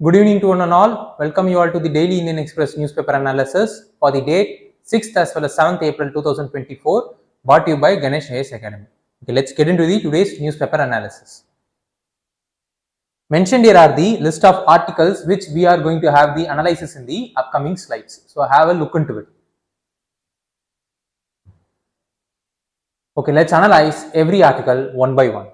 Good evening to one and all. Welcome you all to the Daily Indian Express newspaper analysis for the date 6th as well as 7th April 2024, brought to you by Ganesh Academy. Okay, let's get into the today's newspaper analysis. Mentioned here are the list of articles which we are going to have the analysis in the upcoming slides. So have a look into it. Okay, let's analyze every article one by one.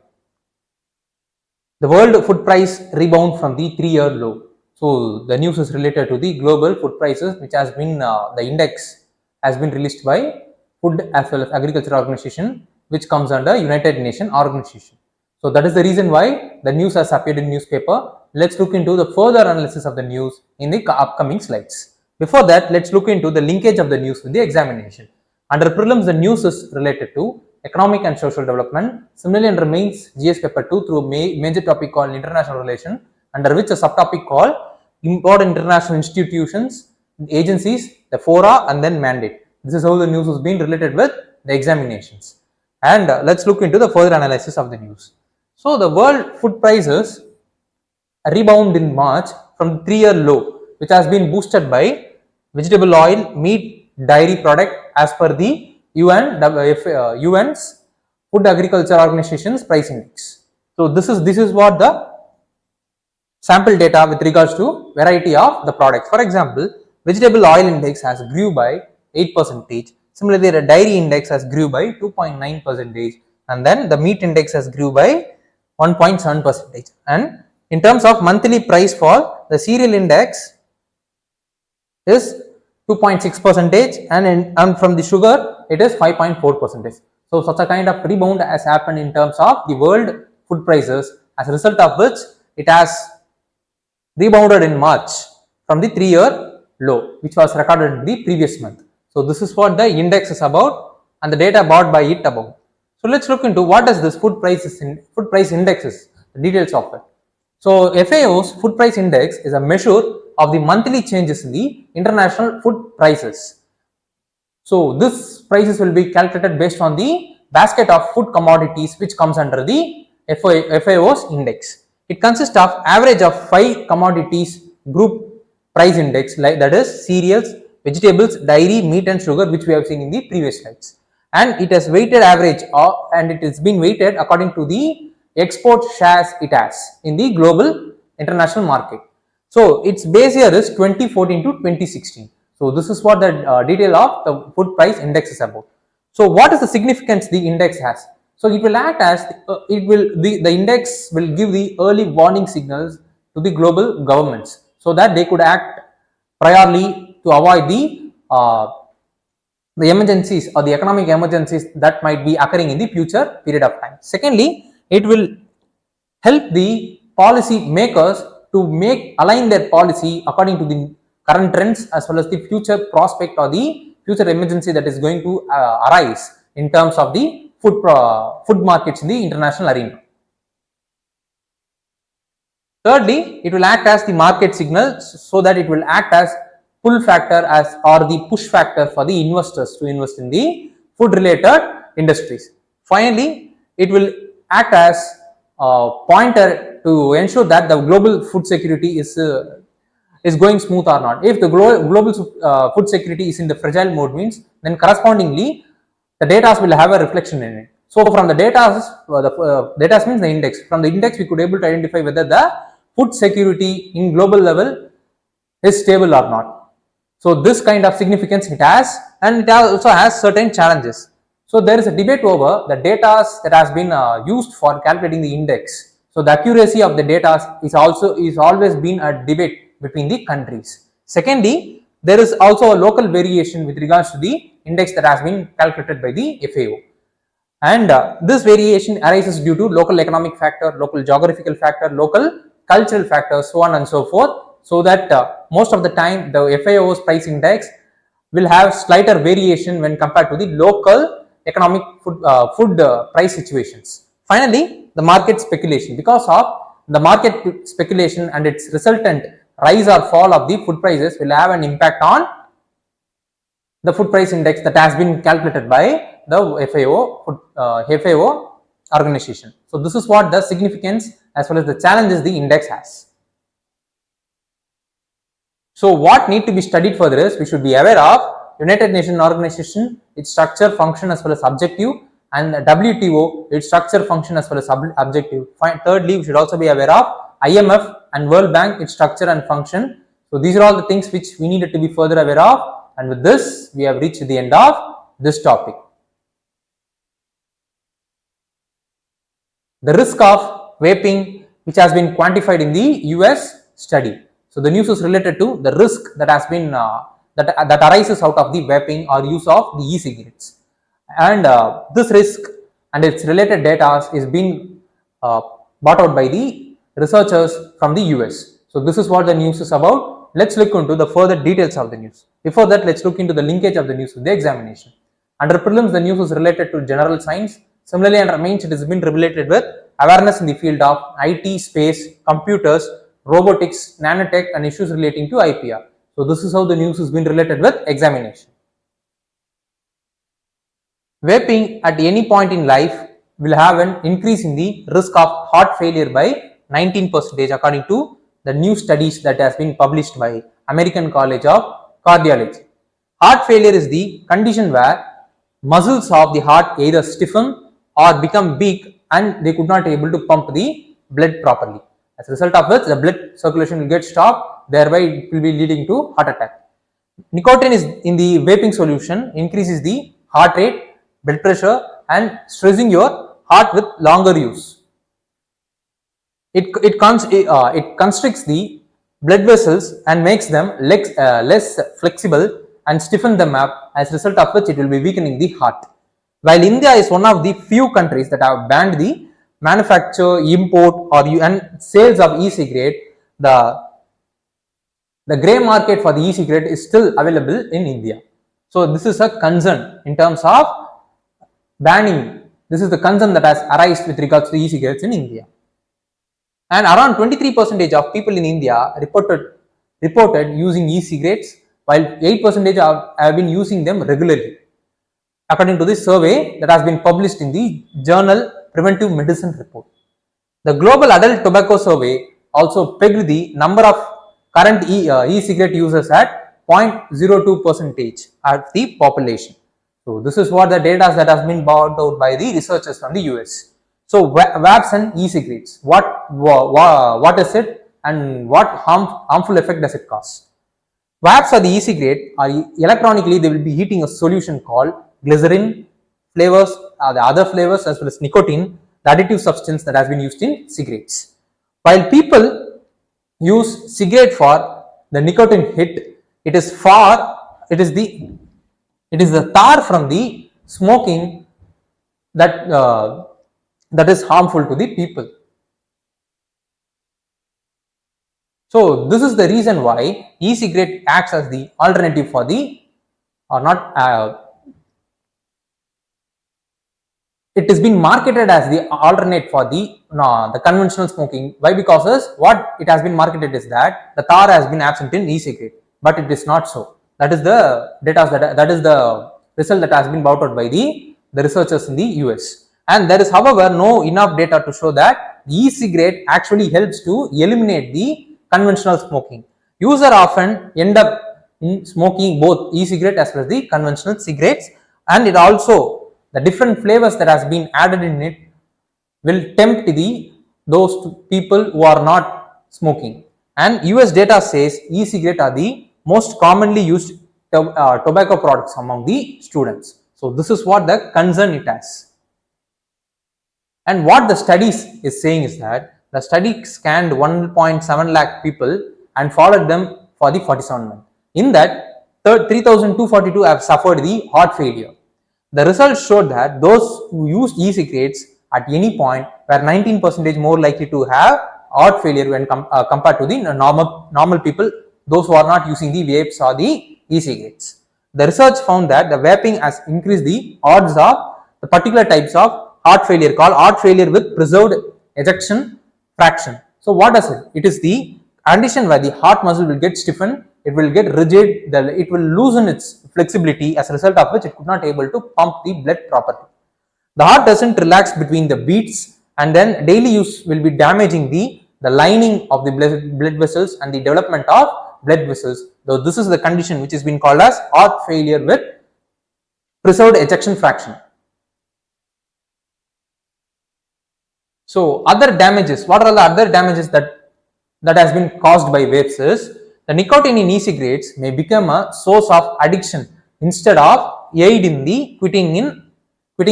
The world food price rebound from the 3-year low. So the news is related to the global food prices, which has been the index has been released by Food as well as Agriculture Organization, which comes under United Nations Organization. So that is the reason why the news has appeared in newspaper. Let's look into the further analysis of the news in the upcoming slides. Before that, let's look into the linkage of the news with the examination. Under prelims, the news is related to economic and social development. Similarly, under mains GS paper 2 through major topic called international relation, under which a subtopic called important international institutions, agencies, the fora, and then mandate. This is how the news is being related with the examinations. And let's look into the further analysis of the news. So the world food prices rebound in March from 3-year low, which has been boosted by vegetable oil, meat, dairy product as per the UN's Food Agriculture Organization's price index. So this is what the sample data with regards to variety of the products. For example, vegetable oil index has grew by 8%. Similarly, the dairy index has grew by 2.9%, and then the meat index has grew by 1.7%. And in terms of monthly price fall, the cereal index is 2.6%, and from the sugar it is 5.4%. So such a kind of rebound has happened in terms of the world food prices, as a result of which it has rebounded in March from the 3-year low, which was recorded in the previous month. So this is what the index is about and the data brought by it about. So let's look into what is this food price index is, the details of it. So FAO's food price index is a measure of the monthly changes in the international food prices. So this prices will be calculated based on the basket of food commodities, which comes under the FAO's index. It consists of average of 5 commodities group price index, like that is cereals, vegetables, dairy, meat and sugar, which we have seen in the previous slides. And it has weighted average and it has been weighted according to the export shares it has in the global international market. So its base year is 2014 to 2016. So this is what the detail of the food price index is about. So what is the significance the index has? So it will act as the index will give the early warning signals to the global governments, so that they could act priorly to avoid the emergencies or the economic emergencies that might be occurring in the future period of time. Secondly, it will help the policy makers to align their policy according to the current trends as well as the future prospect or the future emergency that is going to arise in terms of the food markets in the international arena. Thirdly, it will act as the market signal, so that it will act as pull factor or the push factor for the investors to invest in the food related industries. Finally, it will act as a pointer to ensure that the global food security is going smooth or not. If the global food security is in the fragile mode, means then correspondingly the data will have a reflection in it. So from the data, data means the index. From the index, we could able to identify whether the food security in global level is stable or not. So this kind of significance it has, and it also has certain challenges. So there is a debate over the data that has been used for calculating the index. So the accuracy of the data is always been a debate between the countries. Secondly, there is also a local variation with regards to the index that has been calculated by the FAO. And this variation arises due to local economic factor, local geographical factor, local cultural factors, so on and so forth. So that most of the time the FAO's price index will have slighter variation when compared to the local economic food price situations. Finally, the market speculation. Because of the market speculation and its resultant rise or fall of the food prices will have an impact on the food price index that has been calculated by the FAO organization. So this is what the significance as well as the challenges the index has. So what need to be studied further is we should be aware of United Nations Organization, its structure, function as well as objective, and WTO, its structure, function as well as objective. Thirdly, we should also be aware of IMF and World Bank, its structure and function. So these are all the things which we needed to be further aware of, and with this we have reached the end of this topic. The risk of vaping, which has been quantified in the US study. So the news is related to the risk that has been that arises out of the vaping or use of the e-cigarettes, and this risk and its related data is being brought out by the researchers from the US. So this is what the news is about. Let's look into the further details of the news. Before that, let's look into the linkage of the news with the examination. Under prelims, the news is related to general science. Similarly, under mains, it has been related with awareness in the field of IT, space, computers, robotics, nanotech, and issues relating to IPR. So this is how the news has been related with examination. Vaping at any point in life will have an increase in the risk of heart failure by 19% according to the new studies that has been published by American College of Cardiology. Heart failure is the condition where muscles of the heart either stiffen or become weak and they could not able to pump the blood properly. As a result of which, the blood circulation will get stopped, thereby it will be leading to heart attack. Nicotine is in the vaping solution increases the heart rate, blood pressure, and stressing your heart with longer use. It constricts the blood vessels and makes them less flexible and stiffen them up, as a result of which it will be weakening the heart. While India is one of the few countries that have banned the manufacture, import, and sales of e-cigarette, the grey market for the e-cigarette is still available in India. So this is a concern in terms of banning. This is the concern that has arisen with regards to e-cigarettes in India. And around 23% of people in India reported using e-cigarettes, while 8% have been using them regularly, according to this survey that has been published in the journal Preventive Medicine Report. The Global Adult Tobacco Survey also pegged the number of current e-cigarette users at 0.02% of the population. So this is what the data that has been brought out by the researchers from the US. So vapes and e-cigarettes, what is it and what harmful effect does it cause? Vapes or the e-cigarette are electronically, they will be heating a solution called glycerin, flavors, the other flavors as well as nicotine, the additive substance that has been used in cigarettes. While people use cigarette for the nicotine hit, it is the tar from the smoking that is harmful to the people. So this is the reason why e-cigarette acts as the alternative for the it is being marketed as the alternate for the conventional smoking. Why? Because what it has been marketed is that the tar has been absent in e-cigarette, but it is not so. That is the data that is the result that has been brought out by the researchers in the US. And there is, however, no enough data to show that the e-cigarette actually helps to eliminate the conventional smoking. Users often end up in smoking both e-cigarette as well as the conventional cigarettes, and it also the different flavors that has been added in it will tempt those people who are not smoking. And US data says e-cigarette are the most commonly used tobacco products among the students. So this is what the concern it has. And what the studies is saying is that the study scanned 1.7 lakh people and followed them for the 47 months. In that, 3,242 have suffered the heart failure. The results showed that those who used e-cigarettes at any point were 19% more likely to have heart failure when compared to the normal people, those who are not using the vapes or the e-cigarettes. The research found that the vaping has increased the odds of the particular types of heart failure called heart failure with preserved ejection fraction. So what does it? It is the condition where the heart muscle will get stiffened, it will get rigid, it will loosen its flexibility, as a result of which it could not able to pump the blood properly. The heart doesn't relax between the beats, and then daily use will be damaging the lining of the blood vessels and the development of blood vessels. Though this is the condition which has been called as heart failure with preserved ejection fraction. So other damages, what are the other damages that has been caused by vapes is the nicotine in e-cigarettes may become a source of addiction instead of aid in the quitting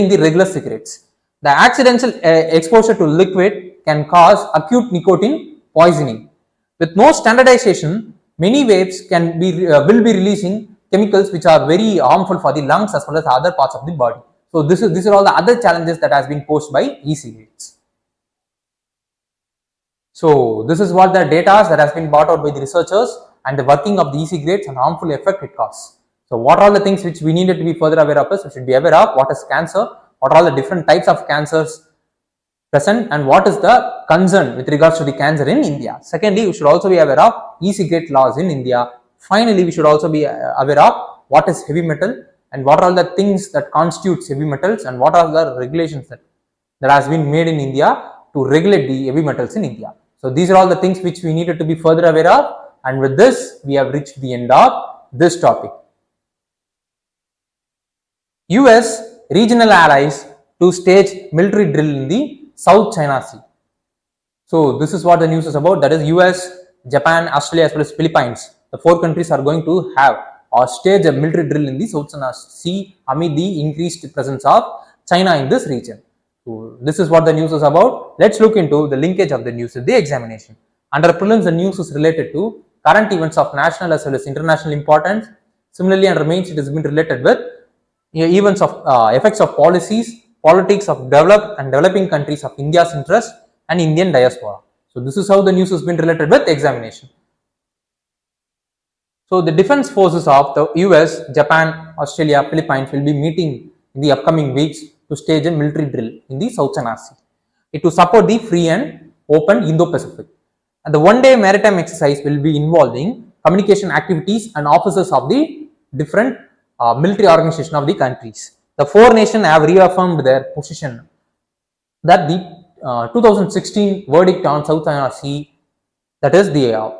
the regular cigarettes. The accidental exposure to liquid can cause acute nicotine poisoning. With no standardization, many vapes will be releasing chemicals which are very harmful for the lungs as well as other parts of the body. So these are all the other challenges that has been posed by e-cigarettes. So this is what the data that has been brought out by the researchers and the working of the e-cigarettes and harmful effect it causes. So what are the things which we needed to be further aware of is we should be aware of what is cancer, what are all the different types of cancers present, and what is the concern with regards to the cancer in India. Secondly, we should also be aware of e-cigarette laws in India. Finally, we should also be aware of what is heavy metal and what are the things that constitutes heavy metals and what are the regulations that has been made in India to regulate the heavy metals in India. So these are all the things which we needed to be further aware of, and with this we have reached the end of this topic. US regional allies to stage military drill in the South China Sea. So this is what the news is about, that is US, Japan, Australia as well as Philippines. The four countries are going to have or stage a military drill in the South China Sea amid the increased presence of China in this region. So this is what the news is about. Let's look into the linkage of the news with the examination. Under prelims, the news is related to current events of national as well as international importance. Similarly, under mains, it has been related with events of effects of policies, politics of developed and developing countries of India's interest and Indian diaspora. So this is how the news has been related with examination. So the defense forces of the US, Japan, Australia, Philippines will be meeting in the upcoming weeks to stage a military drill in the South China Sea. It will support the free and open Indo-Pacific. And the one-day maritime exercise will be involving communication activities and officers of the different military organization of the countries. The four nations have reaffirmed their position that the 2016 verdict on South China Sea, that is the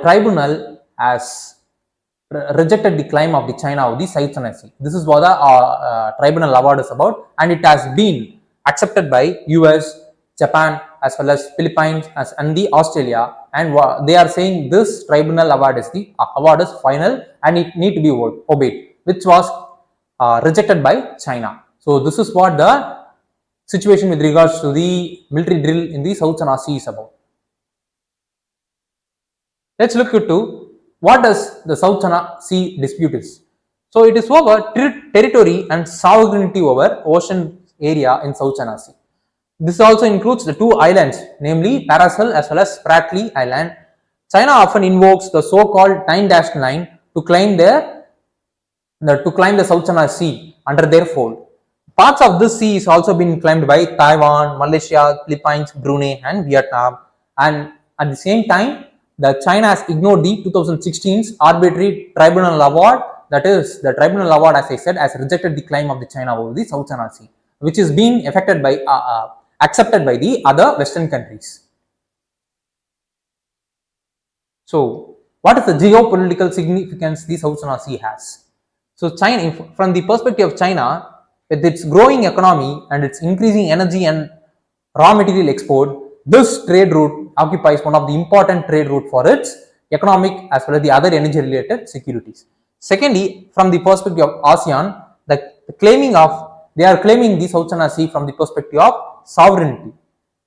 tribunal has rejected the claim of the China of the South China Sea. This is what the tribunal award is about, and it has been accepted by US, Japan as well as Philippines and the Australia, and they are saying this tribunal award is final and it need to be obeyed, which was rejected by China. So this is what the situation with regards to the military drill in the South China Sea is about. Let's look into what does the South China Sea dispute is. So it is over territory and sovereignty over ocean area in South China Sea. This also includes the two islands, namely Paracel as well as Spratly Island. China often invokes the so-called 9-9 to claim the South China Sea under their fold. Parts of this sea is also been claimed by Taiwan, Malaysia, Philippines, Brunei and Vietnam. And at the same time, China has ignored the 2016 arbitrary tribunal award. That is, the tribunal award, as I said, has rejected the claim of the China over the South China Sea, which is being accepted by the other Western countries. So, what is the geopolitical significance the South China Sea has? So, China, from the perspective of China, with its growing economy and its increasing energy and raw material export, this trade route occupies one of the important trade route for its economic as well as the other energy related securities. Secondly, from the perspective of ASEAN, they are claiming the South China Sea from the perspective of sovereignty,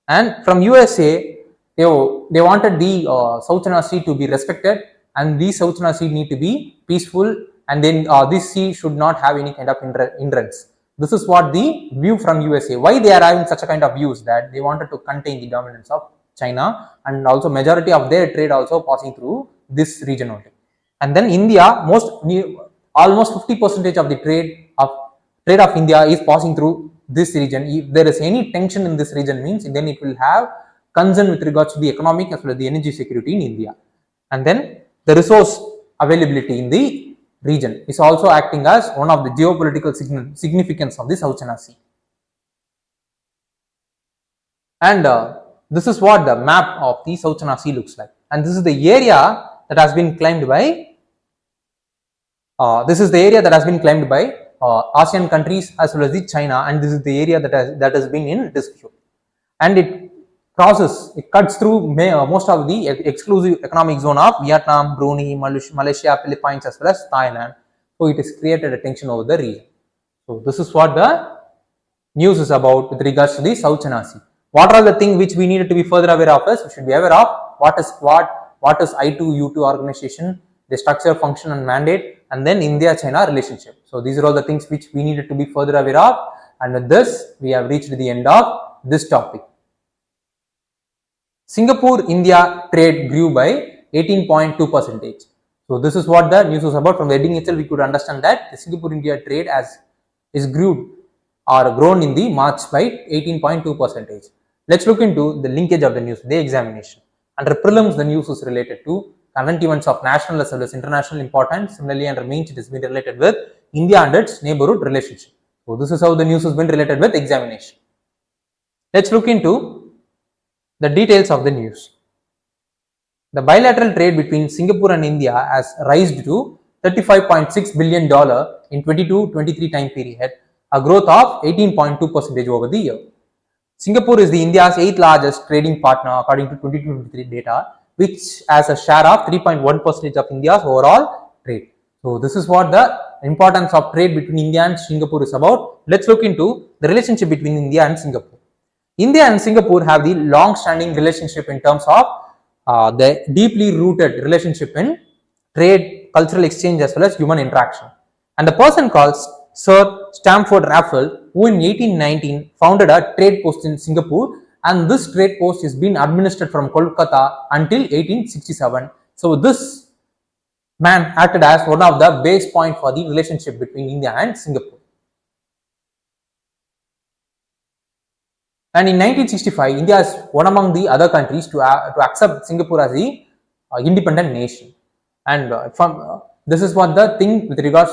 and from USA they wanted the South China Sea to be respected, and the South China Sea need to be peaceful, and then this sea should not have any kind of hindrance. This is what the view from USA. Why they are having such a kind of views, that they wanted to contain the dominance of China, and also majority of their trade also passing through this region only. And then India, almost 50% of the trade of India is passing through this region. If there is any tension in this region, means then it will have concern with regards to the economic as well as the energy security in India. And then the resource availability in the region is also acting as one of the geopolitical significance of the South China Sea. And this is what the map of the South China Sea looks like, and this is the area that has been claimed by ASEAN countries as well as the China, and this is the area that has been in dispute, and it cuts through most of the exclusive economic zone of Vietnam, Brunei, Malaysia, Philippines as well as Thailand. So it has created a tension over the region. So this is what the news is about with regards to the South China Sea. What are the things which we needed to be further aware of? We should be aware of what is Quad, what is I2U2 organization, the structure, function and mandate, and then India-China relationship. So these are all the things which we needed to be further aware of, and with this we have reached the end of this topic. Singapore-India trade grew by 18.2%. So this is what the news was about. From the heading itself we could understand that the Singapore-India trade is grown in the March by 18.2%. Let's look into the linkage of the news, the examination. Under prelims, the news is related to current events of national as well as international importance. Similarly, under mains, it has been related with India and its neighborhood relationship. So this is how the news has been related with examination. Let's look into the details of the news. The bilateral trade between Singapore and India has risen to $35.6 billion in 22-23 time period, a growth of 18.2% over the year. Singapore is the India's 8th largest trading partner according to 2023 data, which has a share of 3.1% of India's overall trade. So this is what the importance of trade between India and Singapore is about. Let's look into the relationship between India and Singapore. India and Singapore have the long-standing relationship in terms of the deeply rooted relationship in trade, cultural exchange as well as human interaction. And the person called Sir Stamford Raffles, who in 1819 founded a trade post in Singapore, and this trade post has been administered from Kolkata until 1867. So this man acted as one of the base point for the relationship between India and Singapore. And in 1965, India is one among the other countries to accept Singapore as the independent nation. And this is what the thing with regards,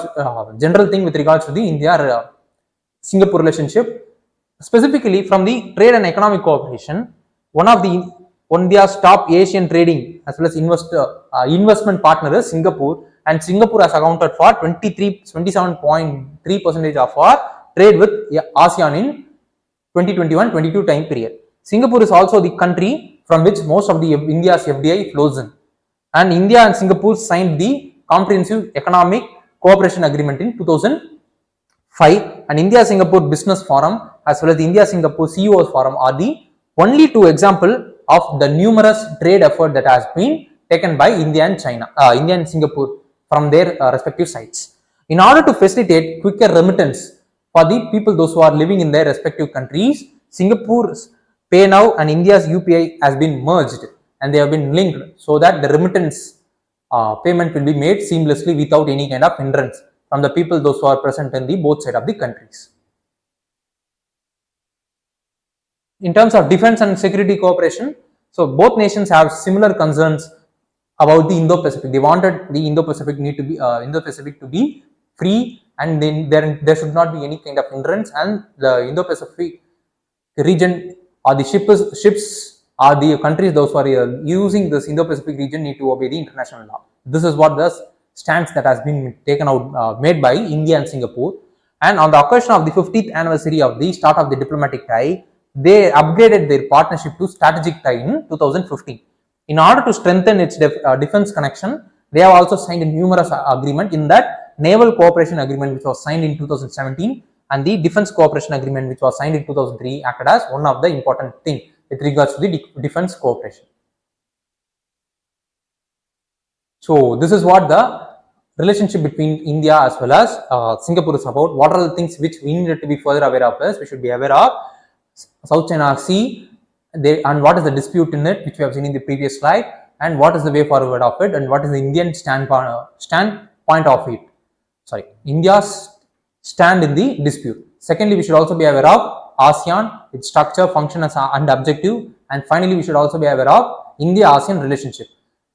general thing with regards to the India-Singapore relationship. Specifically from the trade and economic cooperation, one of India's top Asian trading as well as investment partner is Singapore, and Singapore has accounted for 27.3% of our trade with ASEAN in 2021-22 time period. Singapore is also the country from which most of the India's FDI flows in, and India and Singapore signed the Comprehensive Economic Cooperation Agreement in 2005, and India-Singapore Business Forum as well as the India-Singapore CEOs Forum are the only two examples of the numerous trade effort that has been taken by India and Singapore from their respective sites. In order to facilitate quicker remittance for the people, those who are living in their respective countries, Singapore's PayNow and India's UPI has been merged and they have been linked so that the remittance payment will be made seamlessly without any kind of hindrance from the people, those who are present in the both sides of the countries. In terms of defense and security cooperation, so both nations have similar concerns about the Indo-Pacific. They wanted the Indo-Pacific to be free, and then there should not be any kind of hindrance, and the Indo-Pacific region or the ships or the countries those who are using this Indo-Pacific region need to obey the international law. This is what the stance that has been taken out made by India and Singapore. And on the occasion of the 50th anniversary of the start of the diplomatic tie, they upgraded their partnership to strategic tie in 2015. In order to strengthen its defense connection, they have also signed a numerous agreement. In that, naval cooperation agreement which was signed in 2017 and the defense cooperation agreement which was signed in 2003 acted as one of the important things with regards to the defense cooperation. So this is what the relationship between India as well as Singapore is about. What are the things which we needed to be further aware of? We should be aware of South China Sea and what is the dispute in it, which we have seen in the previous slide, and what is the way forward of it, and what is the Indian standpoint of it. India's stand in the dispute. Secondly, we should also be aware of ASEAN, its structure, function and objective, and finally we should also be aware of India-ASEAN relationship.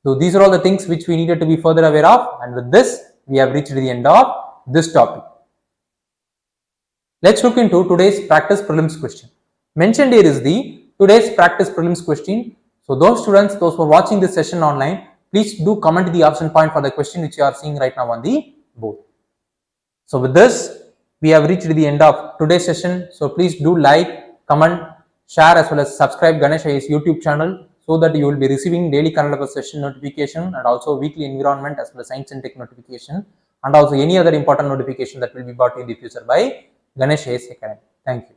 So these are all the things which we needed to be further aware of, and with this we have reached the end of this topic. Let's look into today's practice prelims question. Mentioned here is the today's practice prelims question. So those students, those who are watching this session online, please do comment the option point for the question which you are seeing right now on the board. So with this, we have reached the end of today's session. So please do like, comment, share as well as subscribe Ganesh IAS YouTube channel so that you will be receiving daily current affairs session notification and also weekly environment as well as science and tech notification, and also any other important notification that will be brought in the future by Ganesh IAS Academy. Thank you.